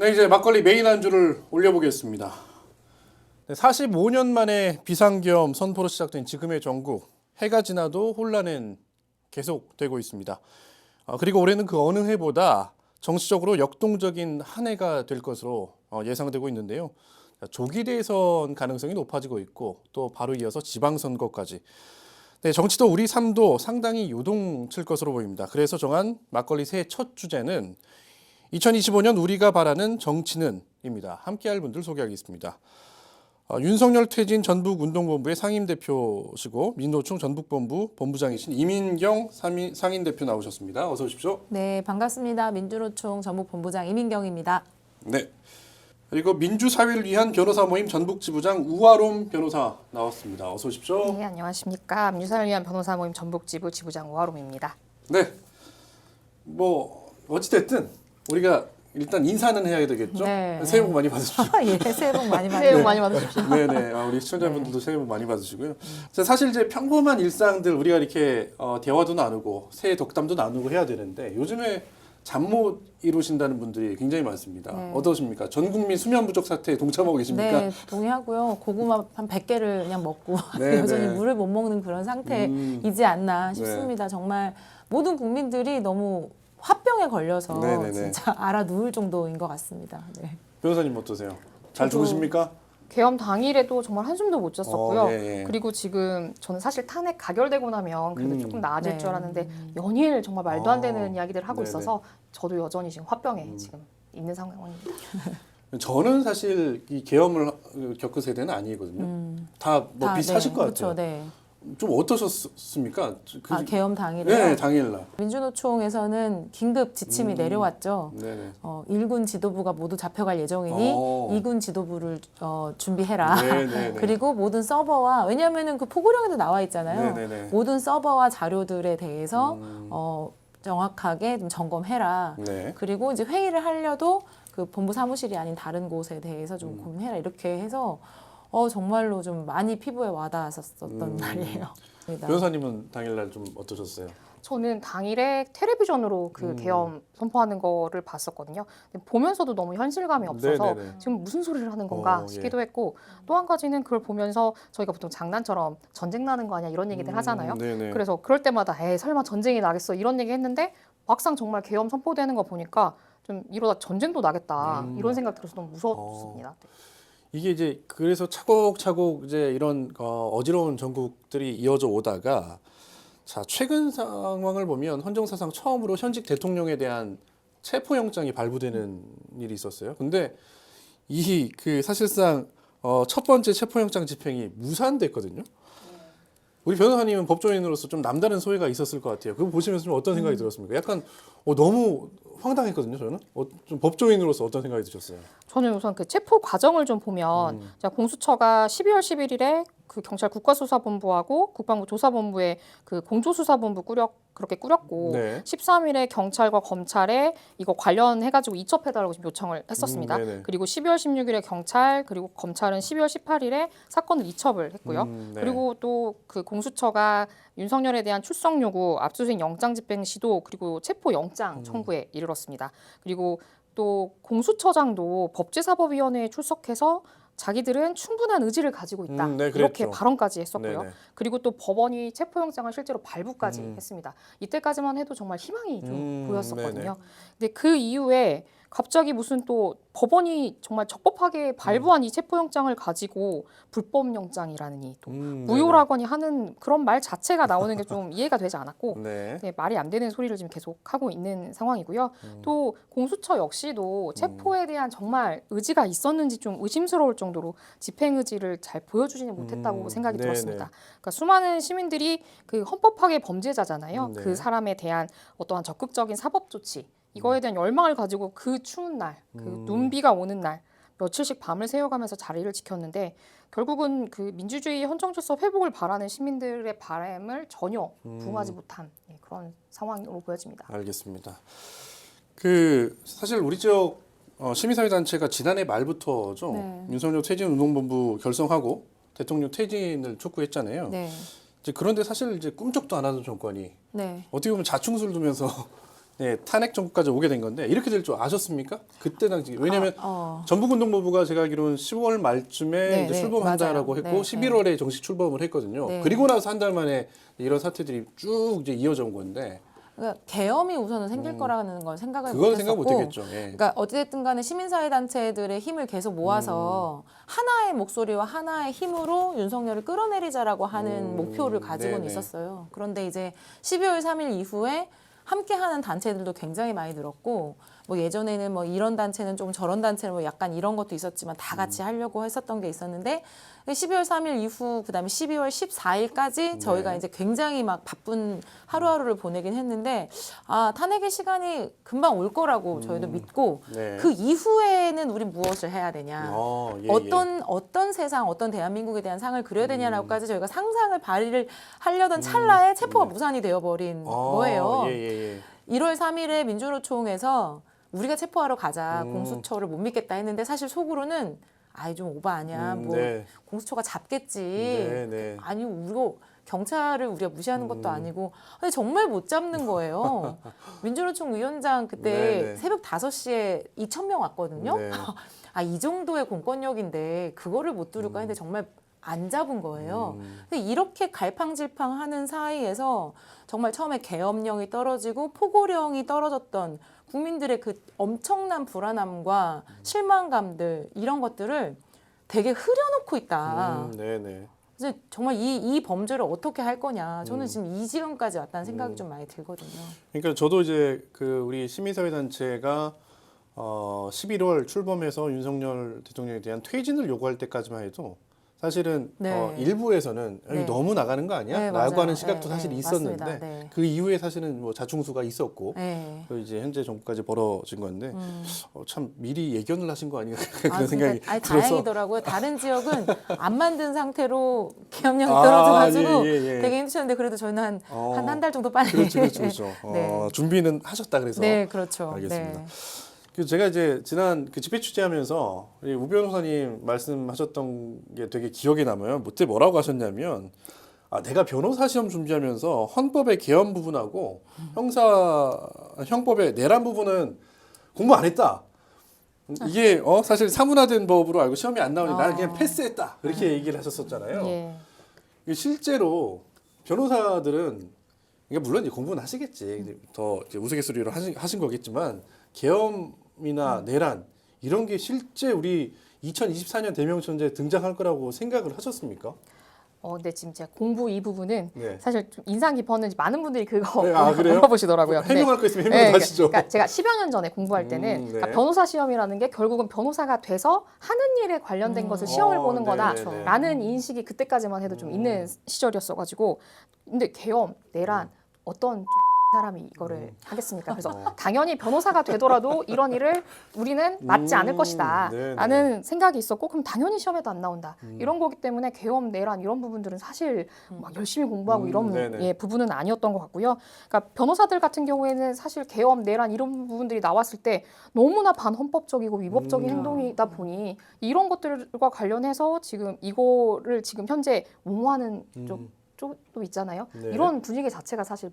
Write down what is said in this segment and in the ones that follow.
네, 이제 막걸리 메인 안주를 올려보겠습니다. 네, 45년 만에 비상계엄 선포로 시작된 지금의 전국. 해가 지나도 혼란은 계속되고 있습니다. 그리고 올해는 그 어느 해보다 정치적으로 역동적인 한 해가 될 것으로 예상되고 있는데요. 조기 대선 가능성이 높아지고 있고 또 바로 이어서 지방선거까지. 네, 정치도 우리 삶도 상당히 요동칠 것으로 보입니다. 그래서 정한 막걸리 새해 첫 주제는 2025년 우리가 바라는 정치는입니다. 함께할 분들 소개하겠습니다. 윤석열 퇴진 전북운동본부의 상임대표시고 민노총 전북본부 본부장이신 이민경 상임대표 나오셨습니다. 어서 오십시오. 네, 반갑습니다. 민주노총 전북본부장 이민경입니다. 네. 그리고 민주사회를 위한 변호사 모임 전북지부장 우아롬 변호사 나왔습니다. 어서 오십시오. 네, 안녕하십니까. 민주사회를 위한 변호사 모임 전북지부 지부장 우아롬입니다. 네. 뭐 어찌됐든 우리가 일단 인사는 해야 되겠죠? 네. 새해 복 많이 받으십시오. 예, 새해 복 많이 받으세요. 새해 복 많이 받으십시오. 네네. 우리 시청자분들도 새해 복 많이 받으시고요. 사실 이제 평범한 일상들 우리가 이렇게 대화도 나누고 새해 덕담도 나누고 해야 되는데 요즘에 잠 못 이루신다는 분들이 굉장히 많습니다. 네. 어떠십니까? 전 국민 수면 부족 사태에 동참하고 계십니까? 네, 동의하고요. 고구마 한 100개를 그냥 먹고 네, 여전히 네. 물을 못 먹는 그런 상태이지 않나 싶습니다. 정말 모든 국민들이 너무 화병에 걸려서 네, 네, 네. 진짜 알아 누울 정도인 것 같습니다. 네. 변호사님 어떠세요? 잘 저도- 주무십니까? 계엄 당일에도 정말 한숨도 못 잤었고요. 예, 예. 그리고 지금 저는 사실 탄핵 가결되고 나면 그래도 조금 나아질 네. 줄 알았는데 연일 정말 말도 안 되는 이야기들을 하고 네네. 있어서 저도 여전히 지금 화병에 지금 있는 상황입니다. 저는 사실 이 계엄을 겪은 세대는 아니거든요. 다 뭐 비슷하실 것 같아요. 그렇죠, 네. 좀 어떠셨습니까? 계엄 당일에요. 네, 당일날. 민주노총에서는 긴급 지침이 내려왔죠. 네네. 1군 지도부가 모두 잡혀갈 예정이니 2군 지도부를 준비해라. 네네네. 그리고 모든 서버와 왜냐하면은 그 포고령에도 나와 있잖아요. 네네네. 모든 서버와 자료들에 대해서 정확하게 좀 점검해라. 네. 그리고 이제 회의를 하려도 그 본부 사무실이 아닌 다른 곳에 대해서 좀 고민해라. 이렇게 해서 정말로 좀 많이 피부에 와닿았었던 날이에요. 변호사님은 당일날 좀 어떠셨어요? 저는 당일에 텔레비전으로 그 계엄 선포하는 거를 봤었거든요. 근데 보면서도 너무 현실감이 없어서 네네네. 지금 무슨 소리를 하는 건가 예. 싶기도 했고 또 한 가지는 그걸 보면서 저희가 보통 장난처럼 전쟁 나는 거 아니야 이런 얘기들 하잖아요. 네네. 그래서 그럴 때마다 에이 설마 전쟁이 나겠어 이런 얘기 했는데 막상 정말 계엄 선포되는 거 보니까 좀 이러다 전쟁도 나겠다 이런 생각 들어서 너무 무서웠습니다. 네. 이게 이제 그래서 차곡차곡 이제 이런 어지러운 전국들이 이어져 오다가 자 최근 상황을 보면 헌정사상 처음으로 현직 대통령에 대한 체포영장이 발부되는 일이 있었어요. 근데 이 그 사실상 첫 번째 체포영장 집행이 무산됐거든요. 우리 변호사님은 법조인으로서 좀 남다른 소회가 있었을 것 같아요. 그거 보시면서 좀 어떤 생각이 들었습니까? 약간 너무 황당했거든요. 저는 좀 법조인으로서 어떤 생각이 드셨어요? 저는 우선 그 체포 과정을 좀 보면 자, 공수처가 12월 11일에 그 경찰 국가수사본부하고 국방부 조사본부에 그 공조수사본부 그렇게 꾸렸고 네. 13일에 경찰과 검찰에 이거 관련해가지고 이첩해달라고 지금 요청을 했었습니다. 네네. 그리고 12월 16일에 경찰 그리고 검찰은 12월 18일에 사건을 이첩을 했고요. 네. 그리고 또 그 공수처가 윤석열에 대한 출석 요구, 압수수색 영장 집행 시도 그리고 체포 영장 청구에 이르렀습니다. 그리고 또 공수처장도 법제사법위원회에 출석해서 자기들은 충분한 의지를 가지고 있다. 네, 그랬죠. 이렇게 발언까지 했었고요. 네네. 그리고 또 법원이 체포영장을 실제로 발부까지 했습니다. 이때까지만 해도 정말 희망이 좀 보였었거든요. 네네. 근데 그 이후에 갑자기 무슨 또 법원이 정말 적법하게 발부한 이 체포영장을 가지고 불법영장이라니 또 무효라거니 하는 그런 말 자체가 나오는 게 좀 이해가 되지 않았고 네. 네, 말이 안 되는 소리를 지금 계속 하고 있는 상황이고요. 또 공수처 역시도 체포에 대한 정말 의지가 있었는지 좀 의심스러울 정도로 집행 의지를 잘 보여주지는 못했다고 생각이 네네. 들었습니다. 그러니까 수많은 시민들이 그 헌법학의 범죄자잖아요. 네. 그 사람에 대한 어떠한 적극적인 사법 조치 이거에 대한 열망을 가지고 그 추운 날, 그 눈비가 오는 날 며칠씩 밤을 새워가면서 자리를 지켰는데 결국은 그 민주주의 헌정질서 회복을 바라는 시민들의 바람을 전혀 부응하지 못한 그런 상황으로 보여집니다. 알겠습니다. 그 사실 우리 지역 시민사회 단체가 지난해 말부터죠. 네. 윤석열 퇴진 운동본부 결성하고 대통령 퇴진을 촉구했잖아요. 네. 이제 그런데 사실 이제 꿈쩍도 안 하던 정권이 네. 어떻게 보면 자충수를 두면서 네, 탄핵 정부까지 오게 된 건데 이렇게 될 줄 아셨습니까? 그때 당시 왜냐하면 어. 전북운동본부가 제가 알기로는 10월 말쯤에 네, 이제 네, 출범한다라고 맞아요. 했고 네, 11월에 정식 출범을 했거든요. 네. 그리고 나서 한 달 만에 이런 사태들이 쭉 이제 이어져 온 건데 그러니까 계엄이 우선은 생길 거라는 걸 생각을 그건 못했었고, 생각 못했겠죠. 예. 그러니까 어찌됐든 간에 시민사회 단체들의 힘을 계속 모아서 하나의 목소리와 하나의 힘으로 윤석열을 끌어내리자라고 하는 목표를 가지고는 네네. 있었어요. 그런데 이제 12월 3일 이후에 함께하는 단체들도 굉장히 많이 늘었고, 뭐 예전에는 뭐 이런 단체는 좀 저런 단체는 뭐 약간 이런 것도 있었지만 다 같이 하려고 했었던 게 있었는데 12월 3일 이후 그다음에 12월 14일까지 저희가 네. 이제 굉장히 막 바쁜 하루하루를 보내긴 했는데 아 탄핵의 시간이 금방 올 거라고 저희도 믿고 네. 그 이후에는 우리 무엇을 해야 되냐 예, 어떤 세상 어떤 대한민국에 대한 상을 그려야 되냐라고까지 저희가 상상을 발휘를 하려던 찰나에 체포가 무산이 되어버린 거예요. 예. 1월 3일에 민주노총에서 우리가 체포하러 가자 공수처를 못 믿겠다 했는데 사실 속으로는 아이 좀 오바 아니야 뭐 네. 공수처가 잡겠지 네. 아니 우리가 경찰을 우리가 무시하는 것도 아니고 아니 정말 못 잡는 거예요. 민주노총 위원장 그때 네네. 새벽 5시에 2,000명 왔거든요. 네. 아 이 정도의 공권력인데 그거를 못 두를까 했는데 정말 안 잡은 거예요. 근데 이렇게 갈팡질팡하는 사이에서 정말 처음에 계엄령이 떨어지고 포고령이 떨어졌던 국민들의 그 엄청난 불안함과 실망감들 이런 것들을 되게 흐려놓고 있다. 네네. 그래서 정말 이 범죄를 어떻게 할 거냐. 저는 지금 이 지경까지 왔다는 생각이 좀 많이 들거든요. 그러니까 저도 이제 그 우리 시민사회 단체가 11월 출범해서 윤석열 대통령에 대한 퇴진을 요구할 때까지만 해도 사실은 네. 일부에서는 네. 너무 나가는 거 아니야? 네, 라고 맞아요. 하는 시각도 네, 사실 네, 있었는데 맞습니다. 네. 그 이후에 사실은 뭐 자충수가 있었고 네. 또 이제 현재 정부까지 벌어진 건데 참 미리 예견을 하신 거 아닌가 그런 아, 생각이 그러니까, 아니, 들어서 다행이더라고요. 다른 지역은 안 만든 상태로 계엄령이 아, 떨어져가지고 예. 되게 힘드셨는데 그래도 저희는 한 달 정도 빨리. 그렇죠. 네. 준비는 하셨다 그래서 네, 그렇죠. 알겠습니다. 네. 그 제가 이제 지난 그 집회 취재하면서 우 변호사님 말씀하셨던 게 되게 기억에 남아요. 그때 뭐라고 하셨냐면 내가 변호사 시험 준비하면서 헌법의 개헌 부분하고 형법의 내란 부분은 공부 안 했다. 이게 사실 사문화된 법으로 알고 시험이 안 나오니 나는 그냥 패스했다. 이렇게 얘기를 하셨었잖아요. 예. 실제로 변호사들은 그러니까 물론 이제 공부는 하시겠지. 더 이제 우스갯소리로 하신 거겠지만 계엄이나 내란 이런 게 실제 우리 2024년 대명천지에 등장할 거라고 생각을 하셨습니까? 근데 지금 제가 공부 이 부분은 네. 사실 좀 인상 깊었는지 많은 분들이 그거 네, 그래요? 물어보시더라고요. 근데 해명할 거 있으면 해명하시죠. 그러니까 제가 10여 년 전에 공부할 때는 네. 그러니까 변호사 시험이라는 게 결국은 변호사가 돼서 하는 일에 관련된 것을 시험을 보는 네, 거다라는 인식이 그때까지만 해도 좀 있는 시절이었어가지고 근데 계엄, 내란 어떤 좀 사람이 이거를 하겠습니까? 그래서 당연히 변호사가 되더라도 이런 일을 우리는 맞지 않을 것이다 네네. 라는 생각이 있었고 그럼 당연히 시험에도 안 나온다 이런 거기 때문에 계엄, 내란 이런 부분들은 사실 막 열심히 공부하고 이런 네네. 부분은 아니었던 것 같고요. 그러니까 변호사들 같은 경우에는 사실 계엄, 내란 이런 부분들이 나왔을 때 너무나 반헌법적이고 위법적인 행동이다 보니 이런 것들과 관련해서 지금 이거를 지금 현재 옹호하는 쪽도 있잖아요. 네. 이런 분위기 자체가 사실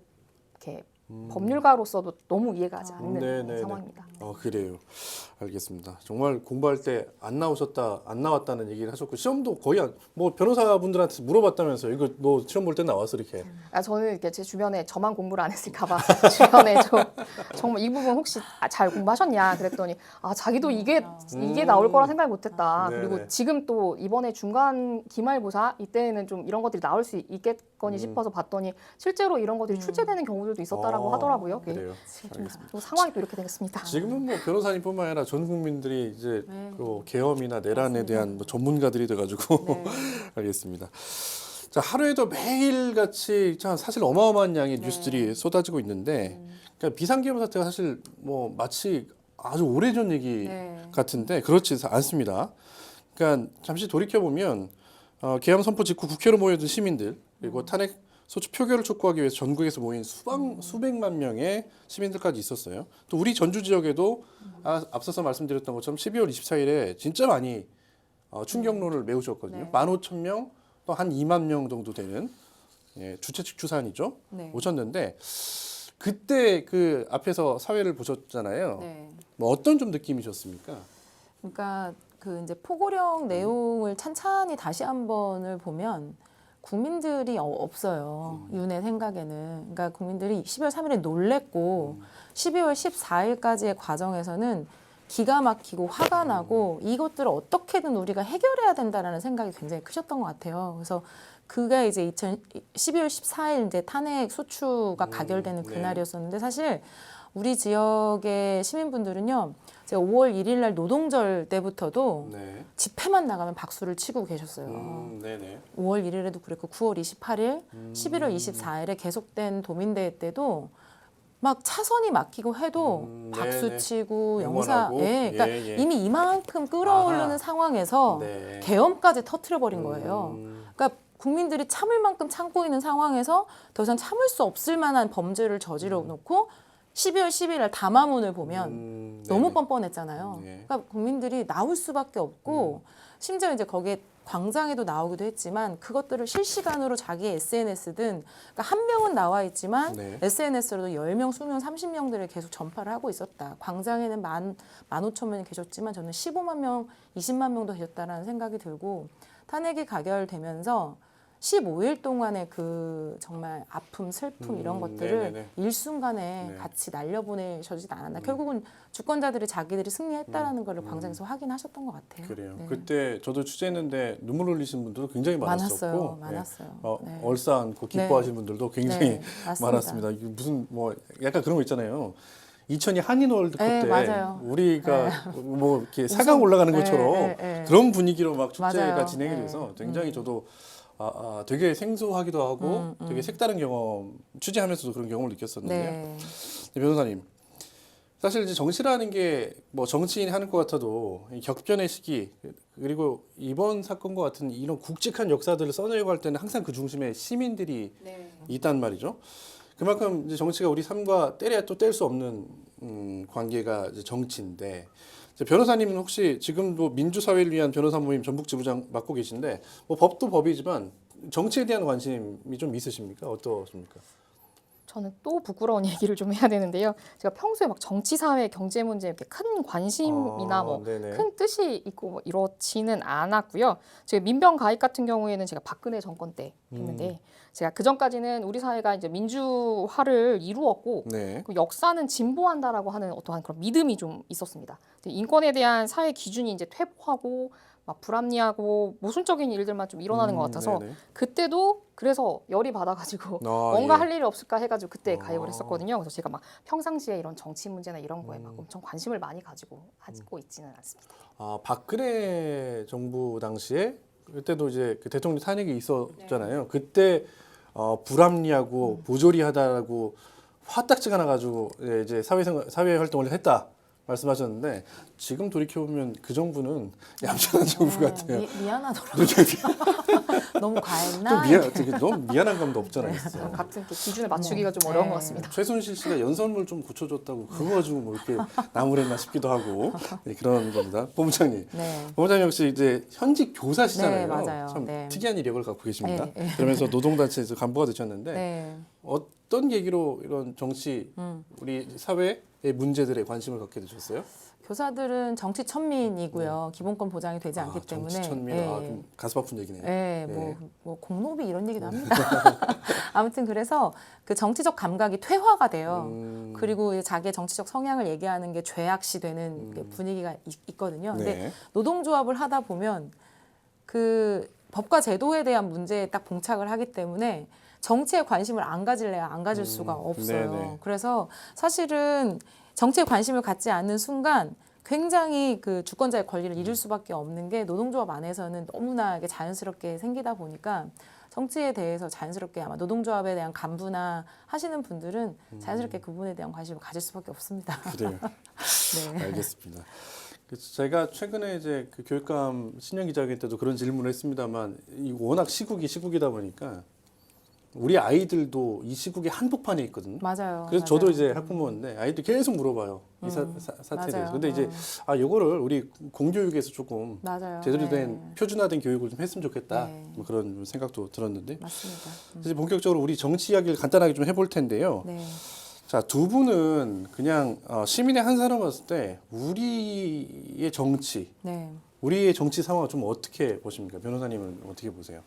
이렇게 법률가로서도 너무 이해가 가지 않는 네네네. 상황입니다. 그래요. 알겠습니다. 정말 공부할 때 안 나왔다는 얘기를 하셨고 시험도 거의 뭐 변호사분들한테 물어봤다면서 이거 너 시험 볼 때 나왔어 이렇게. 저는 이렇게 제 주변에 저만 공부를 안 했을까봐 주변에 좀 정말 이 부분 혹시 잘 공부하셨냐 그랬더니 자기도 이게 나올 거라 생각 못했다. 네네. 그리고 지금 또 이번에 중간 기말고사 이때는 좀 이런 것들이 나올 수 있겠거니 싶어서 봤더니 실제로 이런 것들이 출제되는 경우들도 있었다라고 하더라고요. 그래요. 좀 알겠습니다. 상황이 또 이렇게 되겠습니다. 지금은 뭐 변호사님뿐만 아니라 전 국민들이 이제 네. 그 계엄이나 내란에 대한 뭐 전문가들이 돼가지고 네. 알겠습니다. 자 하루에도 매일 같이 참 사실 어마어마한 양의 뉴스들이 쏟아지고 있는데 그러니까 비상계엄 사태가 사실 뭐 마치 아주 오래전 얘기 네. 같은데 그렇지 않습니다. 그러니까 잠시 돌이켜 보면 계엄 선포 직후 국회로 모여든 시민들 그리고 탄핵 소추 표결을 촉구하기 위해서 전국에서 모인 수백만 명의 시민들까지 있었어요. 또 우리 전주 지역에도 앞서서 말씀드렸던 것처럼 12월 24일에 진짜 많이 충격론을 메우셨거든요. 네. 15,000명 또 한 2만 명 정도 되는 주최 측 추산이죠. 네. 오셨는데 그때 그 앞에서 사회를 보셨잖아요. 네. 뭐 어떤 좀 느낌이셨습니까? 그러니까 그 이제 포고령 내용을 찬찬히 다시 한번을 보면 국민들이 없어요. 윤의 생각에는. 그러니까 국민들이 12월 3일에 놀랬고 12월 14일까지의 과정에서는 기가 막히고 화가 나고 이것들을 어떻게든 우리가 해결해야 된다라는 생각이 굉장히 크셨던 것 같아요. 그래서 그게 이제 12월 14일 이제 탄핵 소추가 가결되는 네. 그날이었었는데 사실 우리 지역의 시민분들은요. 제가 5월 1일 날 노동절 때부터도 네. 집회만 나가면 박수를 치고 계셨어요. 네네. 5월 1일에도 그랬고 9월 28일, 11월 24일에 계속된 도민대회 때도 막 차선이 막히고 해도 박수 네네. 치고 응원하고. 그러니까 예, 예. 이미 이만큼 끌어오르는 아하. 상황에서 네. 계엄까지 터트려 버린 거예요. 그러니까 국민들이 참을 만큼 참고 있는 상황에서 더 이상 참을 수 없을 만한 범죄를 저지러 놓고 12월 10일 날 담화문을 보면 너무 네네. 뻔뻔했잖아요. 예. 그러니까 국민들이 나올 수밖에 없고 심지어 이제 거기에 광장에도 나오기도 했지만 그것들을 실시간으로 자기 SNS든 그러니까 한 명은 나와 있지만 네. SNS로도 10명, 20명, 30명들을 계속 전파를 하고 있었다. 광장에는 15,000명이 계셨지만 저는 15만 명, 20만 명도 계셨다라는 생각이 들고 탄핵이 가결되면서 15일 동안의 그 정말 아픔, 슬픔 이런 것들을 네네네. 일순간에 네. 같이 날려보내셔지지 않았나. 결국은 주권자들이 자기들이 승리했다라는 걸 광장에서 확인하셨던 것 같아요. 그래요. 네. 그때 저도 취재했는데 눈물 흘리신 분들도 굉장히 많았었고, 많았어요. 네. 네. 얼싸안고 기뻐하시는 분들도 굉장히 네, 맞습니다. 많았습니다. 이게 무슨 뭐 약간 그런 거 있잖아요. 2002 한인 월드컵 네, 때 맞아요. 우리가 뭐 이렇게 4강 올라가는 네, 것처럼 네, 네. 그런 분위기로 막 축제가 맞아요. 진행이 네. 돼서 굉장히 저도 되게 생소하기도 하고 되게 색다른 경험 취재하면서도 그런 경험을 느꼈었는데요. 네. 네, 변호사님, 사실 이제 정치라는 게 뭐 정치인이 하는 것 같아도 이 격변의 시기 그리고 이번 사건과 같은 이런 굵직한 역사들을 써내려고 할 때는 항상 그 중심에 시민들이 있단 말이죠. 그만큼 이제 정치가 우리 삶과 떼려야 또 뗄 수 없는 관계가 이제 정치인데 이제 변호사님은 혹시 지금도 민주사회를 위한 변호사 모임 전북지부장 맡고 계신데 뭐 법도 법이지만 정치에 대한 관심이 좀 있으십니까? 어떠십니까? 저는 또 부끄러운 얘기를 좀 해야 되는데요. 제가 평소에 막 정치, 사회, 경제 문제에 이렇게 큰 관심이나 뭐 네네. 큰 뜻이 있고 뭐 이렇지는 않았고요. 제가 민병 가입 같은 경우에는 제가 박근혜 정권 때 했는데 제가 그 전까지는 우리 사회가 이제 민주화를 이루었고 네. 그 역사는 진보한다라고 하는 어떠한 그런 믿음이 좀 있었습니다. 인권에 대한 사회 기준이 이제 퇴보하고 막 불합리하고 모순적인 일들만 좀 일어나는 것 같아서 네네. 그때도 그래서 열이 받아가지고 아, 뭔가 예. 할 일이 없을까 해가지고 그때 가입을 했었거든요. 그래서 제가 막 평상시에 이런 정치 문제나 이런 거에 막 엄청 관심을 많이 가지고 있지는 않습니다. 박근혜 정부 당시에 그때도 이제 그 대통령 탄핵이 있었잖아요. 그때 불합리하고 부조리하다라고 화딱지가 나가지고 이제 사회 활동을 했다 말씀하셨는데 지금 돌이켜 보면 그 정부는 얌전한 정부 같아요. 미안하더라고요. 너무 과했나? 되게 너무 미안한 감도 없잖아요. 진짜. 같은 이렇게 기준을 맞추기가 좀 어려운 것 네. 같습니다. 최순실 씨가 연설문 좀 고쳐줬다고 그거 가지고 뭐 이렇게 나무랬나 싶기도 하고 네, 그런 겁니다. 본부장님. 네. 본부장님 역시 이제 현직 교사시잖아요. 네, 맞아요. 참 네. 특이한 이력을 갖고 계십니다. 네, 네. 그러면서 노동단체에서 간부가 되셨는데 네. 어떤 계기로 이런 정치 우리 사회의 문제들에 관심을 갖게 되셨어요? 교사들은 정치 천민이고요. 기본권 보장이 되지 않기 때문에. 정치 천민, 예. 좀 가슴 아픈 얘기네요. 네, 네. 뭐 공노비 이런 얘기도 합니다. 아무튼 그래서 그 정치적 감각이 퇴화가 돼요. 그리고 자기의 정치적 성향을 얘기하는 게 죄악시 되는 그 분위기가 있거든요. 근데 네. 노동조합을 하다 보면 그 법과 제도에 대한 문제에 딱 봉착을 하기 때문에 정치에 관심을 안 가질래야 안 가질 수가 없어요. 네네. 그래서 사실은 정치에 관심을 갖지 않는 순간 굉장히 그 주권자의 권리를 잃을 수밖에 없는 게 노동조합 안에서는 너무나 이게 자연스럽게 생기다 보니까 정치에 대해서 자연스럽게 아마 노동조합에 대한 간부나 하시는 분들은 자연스럽게 그 부분에 대한 관심을 가질 수밖에 없습니다. 그래요. 네. 알겠습니다. 제가 최근에 이제 그 교육감 신년 기자회견 때도 그런 질문을 했습니다만 이 워낙 시국이다 보니까 우리 아이들도 이 시국의 한복판에 있거든요. 맞아요. 그래서 맞아요. 저도 이제 학부모인데 아이들 계속 물어봐요. 이 사태에 맞아요. 대해서. 근데 이제 요거를 우리 공교육에서 조금 맞아요. 제대로 된 네. 표준화된 교육을 좀 했으면 좋겠다. 네. 뭐 그런 생각도 들었는데 맞습니다. 이제 본격적으로 우리 정치 이야기를 간단하게 좀 해볼 텐데요. 네. 자, 두 분은 그냥 시민의 한 사람 봤을 때 우리의 정치, 네. 우리의 정치 상황을 좀 어떻게 보십니까? 변호사님은 어떻게 보세요?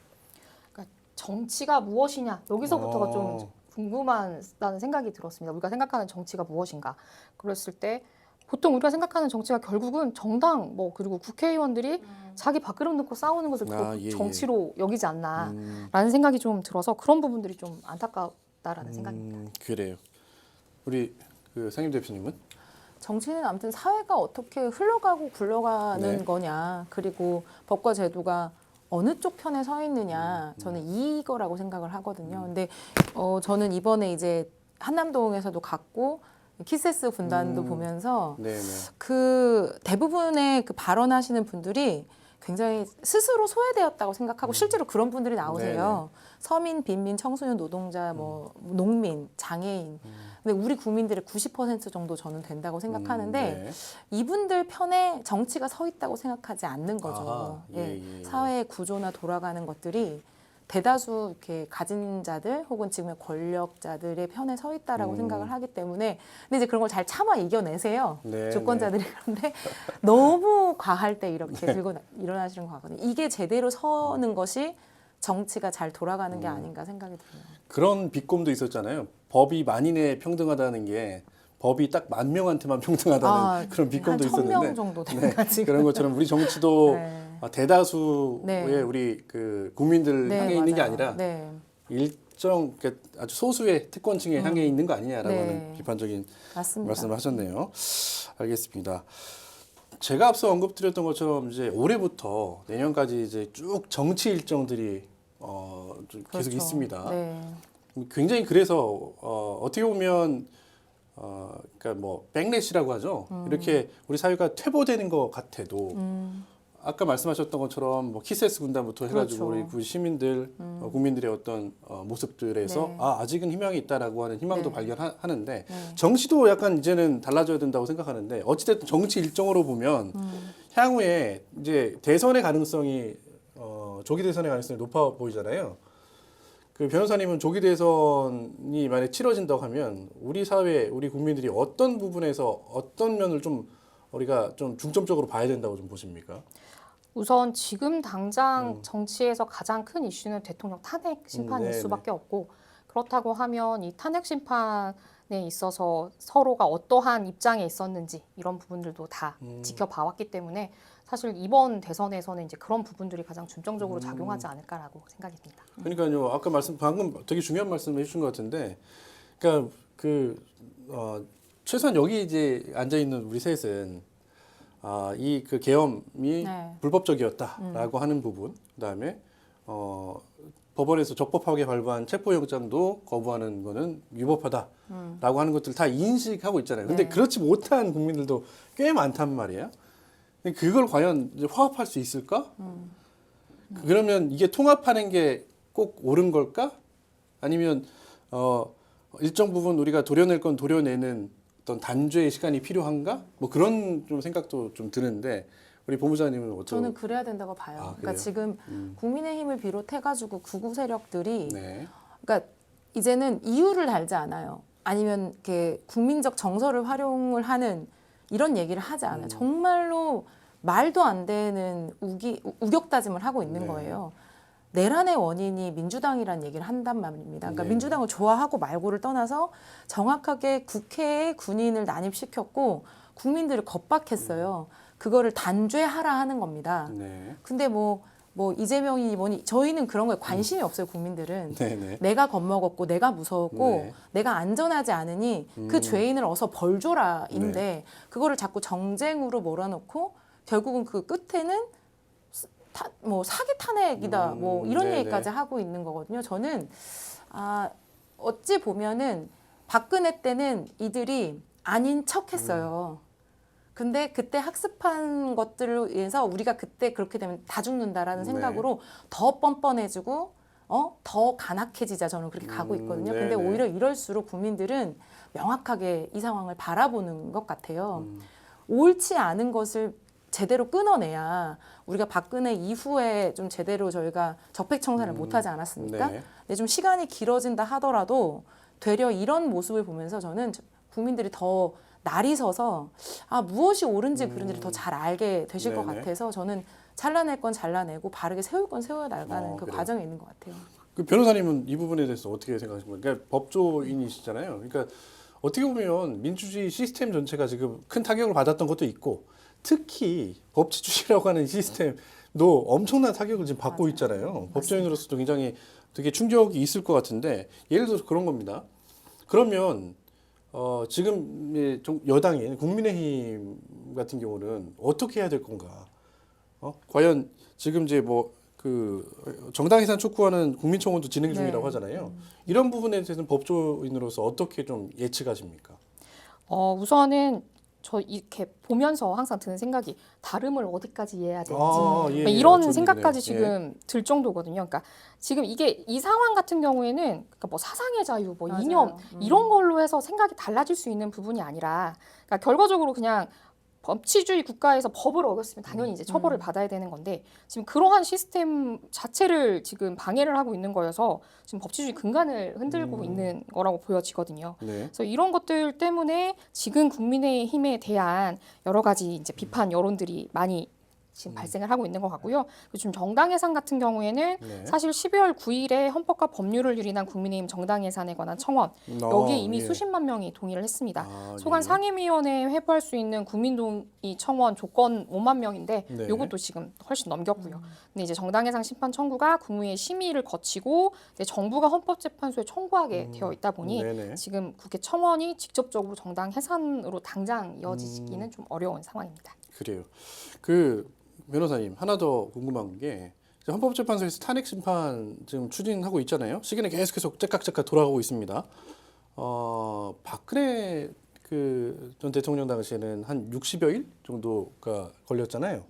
그러니까 정치가 무엇이냐 여기서부터가 좀 어. 궁금하다는 생각이 들었습니다. 우리가 생각하는 정치가 무엇인가? 그랬을 때 보통 우리가 생각하는 정치가 결국은 정당 뭐 그리고 국회의원들이 자기 밥그릇 놓고 싸우는 것을 예, 정치로 여기지 않나라는 생각이 좀 들어서 그런 부분들이 좀 안타깝다라는 생각입니다. 그래요. 우리 그 상임 대표님은? 정치는 아무튼 사회가 어떻게 흘러가고 굴러가는 네. 거냐, 그리고 법과 제도가 어느 쪽 편에 서 있느냐, 저는 이거라고 생각을 하거든요. 근데 저는 이번에 이제 한남동에서도 갔고 키세스 분단도 보면서 네네. 그 대부분의 그 발언하시는 분들이 굉장히 스스로 소외되었다고 생각하고 실제로 그런 분들이 나오세요. 서민, 빈민, 청소년, 노동자, 뭐 농민, 장애인. 근데 우리 국민들의 90% 정도 저는 된다고 생각하는데 네. 이분들 편에 정치가 서 있다고 생각하지 않는 거죠. 아하, 예, 예. 사회의 구조나 돌아가는 것들이 대다수 이렇게 가진 자들 혹은 지금의 권력자들의 편에 서 있다라고 생각을 하기 때문에 근데 이제 그런 걸 잘 참아 이겨내세요. 네, 주권자들이. 그런데 너무 과할 때 이렇게 들고 일어나시는 거 같거든요. 이게 제대로 서는 것이 정치가 잘 돌아가는 게 아닌가 생각이 들어요. 그런 비꼼도 있었잖아요. 법이 만인에 평등하다는 게 법이 딱 10,000명한테만 평등하다는 그런 비꼼도 한 1,000명 있었는데 정도 되는가 지금. 그런 것처럼 우리 정치도 네. 대다수의 네. 우리 그 국민들 네, 향해 있는 게 맞아요. 아니라 네. 일정 그러니까 아주 소수의 특권층에 향해 있는 거 아니냐라고 네. 하는 비판적인 맞습니다. 말씀을 하셨네요. 알겠습니다. 제가 앞서 언급드렸던 것처럼 이제 올해부터 내년까지 이제 쭉 정치 일정들이 좀 계속 그렇죠. 있습니다. 네. 굉장히 그래서 어떻게 보면 그러니까 뭐 백래시라고 하죠. 이렇게 우리 사회가 퇴보되는 것 같아도 아까 말씀하셨던 것처럼 뭐 키세스 군단부터 해가지고 그렇죠. 우리 그 시민들 국민들의 어떤 모습들에서 네. 아직은 희망이 있다라고 하는 희망도 네. 발견하는데 네. 정치도 약간 이제는 달라져야 된다고 생각하는데 어찌됐든 정치 일정으로 보면 향후에 이제 대선의 가능성이 조기 대선의 가능성이 높아 보이잖아요. 그 변호사님은 조기 대선이 만약 치러진다고 하면 우리 사회, 우리 국민들이 어떤 부분에서 어떤 면을 좀 우리가 좀 중점적으로 봐야 된다고 좀 보십니까? 우선 지금 당장 정치에서 가장 큰 이슈는 대통령 탄핵 심판일 네네. 수밖에 없고 그렇다고 하면 이 탄핵 심판에 있어서 서로가 어떠한 입장에 있었는지 이런 부분들도 다 지켜봐왔기 때문에 사실 이번 대선에서는 이제 그런 부분들이 가장 중점적으로 작용하지 않을까라고 생각이 듭니다. 그러니까요. 아까 방금 되게 중요한 말씀을 해주신 것 같은데, 그러니까 최소한 여기 이제 앉아 있는 우리 셋은 이 그 계엄이 네. 불법적이었다라고 하는 부분, 그다음에 법원에서 적법하게 발부한 체포영장도 거부하는 거는 위법하다라고 하는 것들 다 인식하고 있잖아요. 근데 네. 그렇지 못한 국민들도 꽤 많단 말이에요. 근데 그걸 과연 이제 화합할 수 있을까? 그러면 이게 통합하는 게 꼭 옳은 걸까? 아니면 일정 부분 우리가 도려낼 건 도려내는 어떤 단죄의 시간이 필요한가? 뭐 그런 좀 생각도 좀 드는데 우리 본부장님은 어쩌? 저는 그래야 된다고 봐요. 그래요? 그러니까 지금 국민의힘을 비롯해가지고 극우 세력들이 네. 그러니까 이제는 이유를 달지 않아요. 아니면 이렇게 국민적 정서를 활용을 하는 이런 얘기를 하지 않아요. 정말로 말도 안 되는 우격다짐을 하고 있는 네. 거예요. 내란의 원인이 민주당이라는 얘기를 한단 말입니다. 그러니까 네. 민주당을 좋아하고 말고를 떠나서 정확하게 국회에 군인을 난입시켰고 국민들을 겁박했어요. 그거를 단죄하라 하는 겁니다. 네. 근데 뭐 이재명이 뭐니 저희는 그런 거에 관심이 없어요. 국민들은. 네네. 내가 겁먹었고 내가 무서웠고 네. 내가 안전하지 않으니 그 죄인을 어서 벌 줘라인데 그거를 자꾸 정쟁으로 몰아넣고 결국은 그 끝에는 뭐 사기 탄핵이다 뭐 이런 네네. 얘기까지 하고 있는 거거든요. 저는 어찌 보면은 박근혜 때는 이들이 아닌 척했어요. 근데 그때 학습한 것들을 위해서 우리가 그때 그렇게 되면 다 죽는다라는 네. 생각으로 더 뻔뻔해지고 더 간악해지자 저는 그렇게 가고 있거든요. 근데 네네. 오히려 이럴수록 국민들은 명확하게 이 상황을 바라보는 것 같아요. 옳지 않은 것을 제대로 끊어내야 우리가 박근혜 이후에 좀 제대로 저희가 적폐청산을 못하지 않았습니까? 네. 근데 좀 시간이 길어진다 하더라도 되려 이런 모습을 보면서 저는 국민들이 더 날이 서서 무엇이 옳은지 그른지를 더 잘 알게 되실 것 네네. 같아서 저는 잘라낼 건 잘라내고 바르게 세울 건 세워 나가는 그 그래요? 과정에 있는 것 같아요. 그 변호사님은 이 부분에 대해서 어떻게 생각하십니까? 그러니까 법조인이시잖아요. 그러니까 어떻게 보면 민주주의 시스템 전체가 지금 큰 타격을 받았던 것도 있고 특히 법치주의라고 하는 시스템도 엄청난 타격을 지금 받고 맞아요. 있잖아요. 법조인으로서도 굉장히 되게 충격이 있을 것 같은데 예를 들어서 그런 겁니다. 그러면 지금 여당인 국민의힘 같은 경우는 어떻게 해야 될 건가? 과연 지금 이제 정당 해산 촉구하는 국민청원도 진행 중이라고 네. 하잖아요. 이런 부분에 대해서는 법조인으로서 어떻게 좀 예측하십니까? 우선은 저 이렇게 보면서 항상 드는 생각이 다름을 어디까지 이해해야 될지 예, 이런 좋은 생각까지 얘기네요. 지금 들 정도거든요. 그러니까 지금 이게 이 상황 같은 경우에는 그러니까 뭐 사상의 자유, 뭐 맞아요. 이념 이런 걸로 해서 생각이 달라질 수 있는 부분이 아니라 그러니까 결과적으로 그냥 법치주의 국가에서 법을 어겼으면 당연히 이제 처벌을 받아야 되는 건데 지금 그러한 시스템 자체를 지금 방해를 하고 있는 거여서 지금 법치주의 근간을 흔들고 있는 거라고 보여지거든요. 네. 그래서 이런 것들 때문에 지금 국민의힘에 대한 여러 가지 이제 비판 여론들이 많이 지금 발생을 하고 있는 것 같고요. 그리고 지금 정당 해산 같은 경우에는 네. 사실 12월 9일에 헌법과 법률을 유린한 국민의힘 정당 해산에 관한 청원 여기에 이미 예. 수십만 명이 동의를 했습니다. 아, 소관 예. 상임위원회에 회부할 수 있는 국민동의 청원 조건 5만 명인데 네. 이것도 지금 훨씬 넘겼고요. 근데 이제 정당 해산 심판 청구가 국무회 심의를 거치고 이제 정부가 헌법재판소에 청구하게 되어 있다 보니 네네. 지금 국회 청원이 직접적으로 정당 해산으로 당장 이어지기는 좀 어려운 상황입니다. 그래요. 변호사님 하나 더 궁금한 게 이제 헌법재판소에서 탄핵 심판 지금 추진하고 있잖아요. 시기는 계속 째깍째깍 돌아가고 있습니다. 박근혜 전 대통령 당시에는 한 60여일 정도가 걸렸잖아요.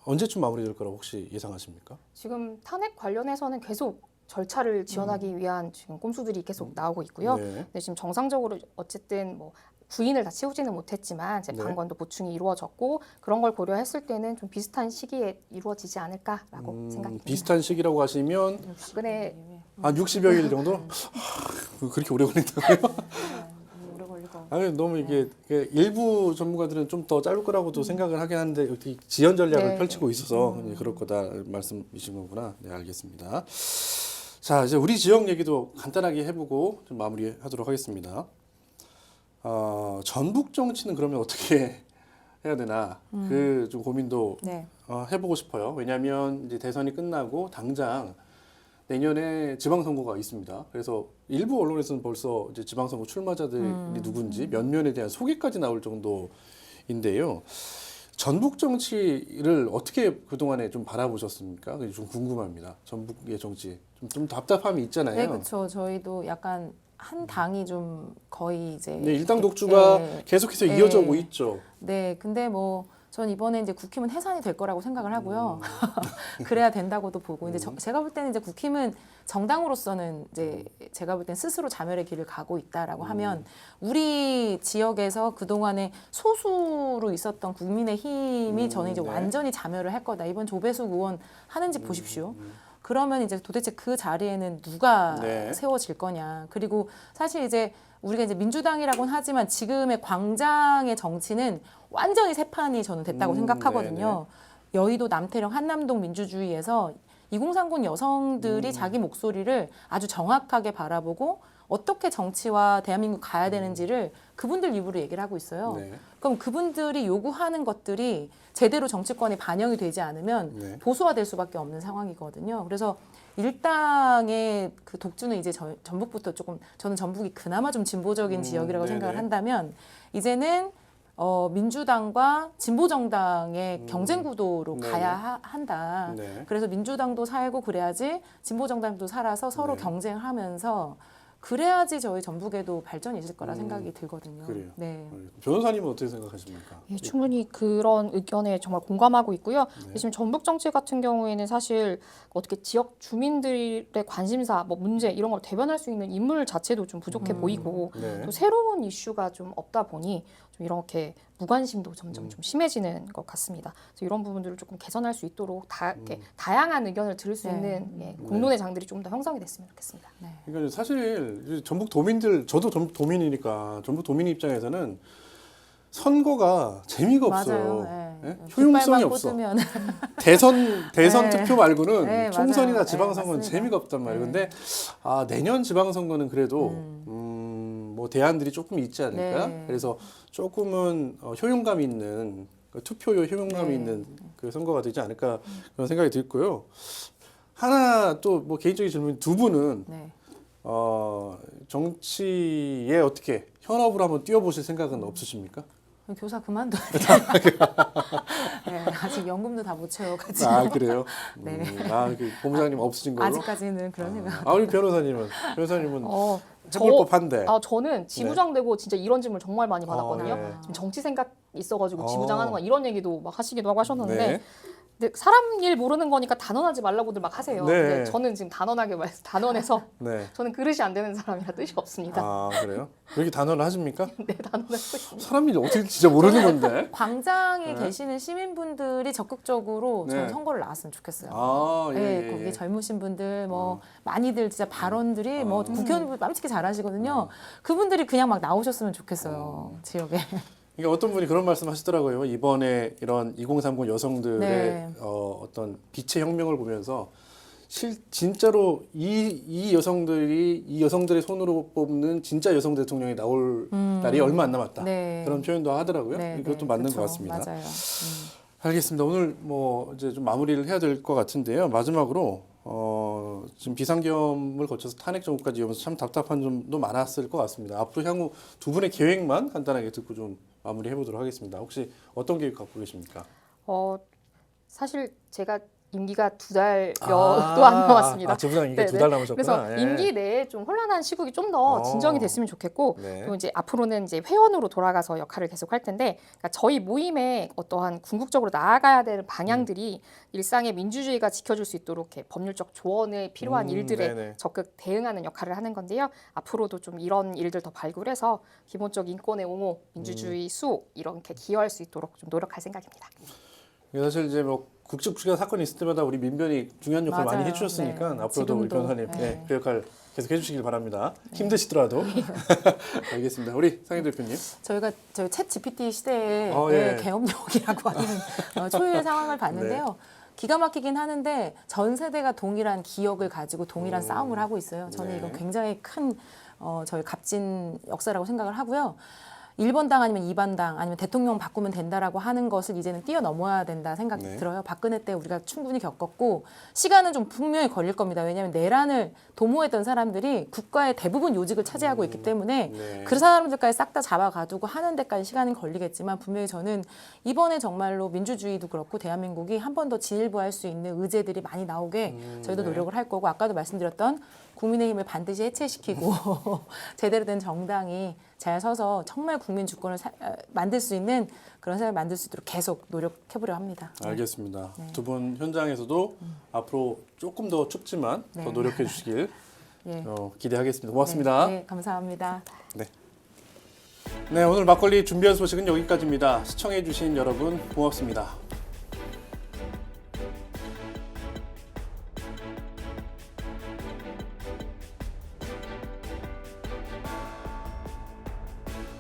언제쯤 마무리될 거라고 혹시 예상하십니까? 지금 탄핵 관련해서는 계속 절차를 지원하기 위한 지금 꼼수들이 계속 나오고 있고요. 네. 근데 지금 정상적으로 어쨌든 뭐 구인을 다 채우지는 못했지만 네. 재판관도 보충이 이루어졌고 그런 걸 고려했을 때는 좀 비슷한 시기에 이루어지지 않을까라고 생각이 듭니다. 비슷한 시기라고 하시면 박근혜 한 60여일 정도? 그렇게 오래 걸린다고요? 오래 걸릴 것 아니 너무 이게 일부 전문가들은 좀 더 짧을 거라고도 생각을 하긴 하는데 어떻게 지연 전략을 네. 펼치고 있어서 그럴 거다 말씀이신 거구나. 네, 알겠습니다. 자, 이제 우리 지역 얘기도 간단하게 해보고 좀 마무리하도록 하겠습니다. 전북 정치는 그러면 어떻게 해야 되나 좀 고민도 네. 해보고 싶어요. 왜냐하면 이제 대선이 끝나고 당장 내년에 지방선거가 있습니다. 그래서 일부 언론에서는 벌써 이제 지방선거 출마자들이 누군지 몇 면에 대한 소개까지 나올 정도인데요. 전북 정치를 어떻게 그동안에 좀 바라보셨습니까? 그게 좀 궁금합니다. 전북의 정치 좀 답답함이 있잖아요. 네, 그렇죠. 저희도 약간 한 당이 좀 거의 이제 네, 일당 독주가 네. 계속해서 네. 이어져오고 있죠. 네, 근데 전 이번에 이제 국힘은 해산이 될 거라고 생각을 하고요. 그래야 된다고도 보고. 근데 제가 볼 때는 이제 국힘은 정당으로서는 이제 제가 볼 땐 스스로 자멸의 길을 가고 있다라고 하면 우리 지역에서 그동안에 소수로 있었던 국민의힘이 저는 이제 네. 완전히 자멸을 할 거다. 이번 조배숙 의원 하는지 보십시오. 그러면 이제 도대체 그 자리에는 누가 네. 세워질 거냐. 그리고 사실 이제 우리가 이제 민주당이라고는 하지만 지금의 광장의 정치는 완전히 새 판이 저는 됐다고 생각하거든요. 여의도 남태령 한남동 민주주의에서 2030 여성들이 자기 목소리를 아주 정확하게 바라보고 어떻게 정치와 대한민국 가야 되는지를 그분들 입으로 얘기를 하고 있어요. 네. 그럼 그분들이 요구하는 것들이 제대로 정치권에 반영이 되지 않으면 네. 보수화될 수밖에 없는 상황이거든요. 그래서 일당의 그 독주는 이제 전북부터 조금 저는 전북이 그나마 좀 진보적인 지역이라고 네네. 생각을 한다면 이제는 민주당과 진보정당의 경쟁 구도로 네네. 가야 한다. 네. 그래서 민주당도 살고 그래야지 진보정당도 살아서 서로 네. 경쟁하면서 그래야지 저희 전북에도 발전이 있을 거라 생각이 들거든요. 그래요. 네. 변호사님은 어떻게 생각하십니까? 예, 충분히 그런 의견에 정말 공감하고 있고요. 네. 지금 전북 정치 같은 경우에는 사실 어떻게 지역 주민들의 관심사, 뭐 문제 이런 걸 대변할 수 있는 인물 자체도 좀 부족해 보이고 네. 또 새로운 이슈가 좀 없다 보니 좀 이렇게 무관심도 점점 좀 심해지는 것 같습니다. 그래서 이런 부분들을 조금 개선할 수 있도록 이렇게 다양한 의견을 들을 수 있는 공론의 장들이 좀 더 형성이 됐으면 좋겠습니다. 네. 그러니까 사실 전북 도민들, 저도 전북 도민이니까 전북 도민 입장에서는 선거가 재미가 없어요. 맞아요. 예? 효용성이 깃발만 없어. 꽂으면 대선 네. 투표 말고는 네, 총선이나 맞아요. 지방선거는 네, 재미가 없단 말이에요. 네. 근데 내년 지방선거는 그래도 뭐 대안들이 조금 있지 않을까? 네. 그래서 조금은 효용감 있는 투표요 효용감 네. 있는 그 선거가 되지 않을까 그런 생각이 들고요. 하나 또 뭐 개인적인 질문, 두 분은 네. 정치에 어떻게 현업으로 한번 뛰어보실 생각은 없으십니까? 교사 그만둬야 네, 아직 연금도 다 못 채워가지고 아 그래요? 네. 그 본부장님 없으신 걸로? 아직까지는 그런 생각. 우리 변호사님은 저- 해볼 법한데. 저는 지부장 되고 진짜 이런 질문 정말 많이 받았거든요. 네. 지금 정치 생각 있어가지고 어. 지부장 하는 거 이런 얘기도 막 하시기도 하고 하셨는데 네. 근데 사람 일 모르는 거니까 단언하지 말라고들 막 하세요. 네. 근데 저는 지금 단언해서 네. 저는 그릇이 안 되는 사람이라 뜻이 없습니다. 그래요? 왜 이렇게 단언을 하십니까? 네, 단언하고 있습니다. 사람 일 어떻게 진짜 모르는 건데? 광장에 네. 계시는 시민분들이 적극적으로 저는 네. 선거를 나왔으면 좋겠어요. 예, 네, 예, 거기 예. 젊으신 분들 많이들 진짜 발언들이 국회의원분 깜찍이 잘하시거든요. 그분들이 그냥 막 나오셨으면 좋겠어요. 지역에. 그러니까 어떤 분이 그런 말씀하시더라고요. 이번에 이런 2030 여성들의 네. 어떤 빛의 혁명을 보면서 진짜로 이 여성들의 손으로 뽑는 진짜 여성 대통령이 나올 날이 얼마 안 남았다. 네. 그런 표현도 하더라고요. 네, 이것도 네, 맞는 그쵸. 것 같습니다. 맞아요. 알겠습니다. 오늘 뭐 이제 좀 마무리를 해야 될 것 같은데요. 마지막으로 지금 비상겸을 거쳐서 탄핵 정국까지 이어면서 참 답답한 점도 많았을 것 같습니다. 앞으로 향후 두 분의 계획만 간단하게 듣고 좀 마무리해 보도록 하겠습니다. 혹시 어떤 계획 갖고 계십니까? 사실 제가 임기가 2달여도 안 남았습니다. 지부장 이게 네, 2달 남으셨구나. 그래서 예. 임기 내에 좀 혼란한 시국이 좀 더 진정이 됐으면 좋겠고 네. 그리고 이제 앞으로는 이제 회원으로 돌아가서 역할을 계속 할 텐데 그러니까 저희 모임의 어떠한 궁극적으로 나아가야 되는 방향들이 일상의 민주주의가 지켜질 수 있도록 이렇게 법률적 조언에 필요한 일들에 네네. 적극 대응하는 역할을 하는 건데요. 앞으로도 좀 이런 일들 더 발굴해서 기본적 인권의 옹호, 민주주의 수호 이렇게 기여할 수 있도록 좀 노력할 생각입니다. 사실 이제 뭐 국제국가 사건이 있을 때마다 우리 민변이 중요한 역할 많이 맞아요. 해주셨으니까 네. 앞으로도 우리 지금도. 변호사님 네. 그 역할 계속 해주시길 바랍니다. 힘드시더라도. 알겠습니다. 우리 상임 대표님. 저희 챗 GPT 시대에 예. 계엄령이라고 하는 초유의 상황을 봤는데요. 기가 막히긴 하는데 전 세대가 동일한 기억을 가지고 동일한 싸움을 하고 있어요. 저는 네. 이건 굉장히 큰 저희 값진 역사라고 생각을 하고요. 1번 당 아니면 2번 당 아니면 대통령 바꾸면 된다라고 하는 것을 이제는 뛰어넘어야 된다 생각이 네. 들어요. 박근혜 때 우리가 충분히 겪었고 시간은 좀 분명히 걸릴 겁니다. 왜냐하면 내란을 도모했던 사람들이 국가의 대부분 요직을 차지하고 있기 때문에 네. 그 사람들까지 싹 다 잡아가지고 하는 데까지 시간은 걸리겠지만 분명히 저는 이번에 정말로 민주주의도 그렇고 대한민국이 한 번 더 진일보할 수 있는 의제들이 많이 나오게 저희도 네. 노력을 할 거고 아까도 말씀드렸던 국민의힘을 반드시 해체시키고 제대로 된 정당이 잘 서서 정말 국민 주권을 만들 수 있는 그런 사회를 만들 수 있도록 계속 노력해보려 합니다. 알겠습니다. 두 분 현장에서도 앞으로 조금 더 춥지만 더 네. 노력해 주시길 예. 기대하겠습니다. 고맙습니다. 네, 감사합니다. 네, 오늘 막걸리 준비한 소식은 여기까지입니다. 시청해 주신 여러분 고맙습니다.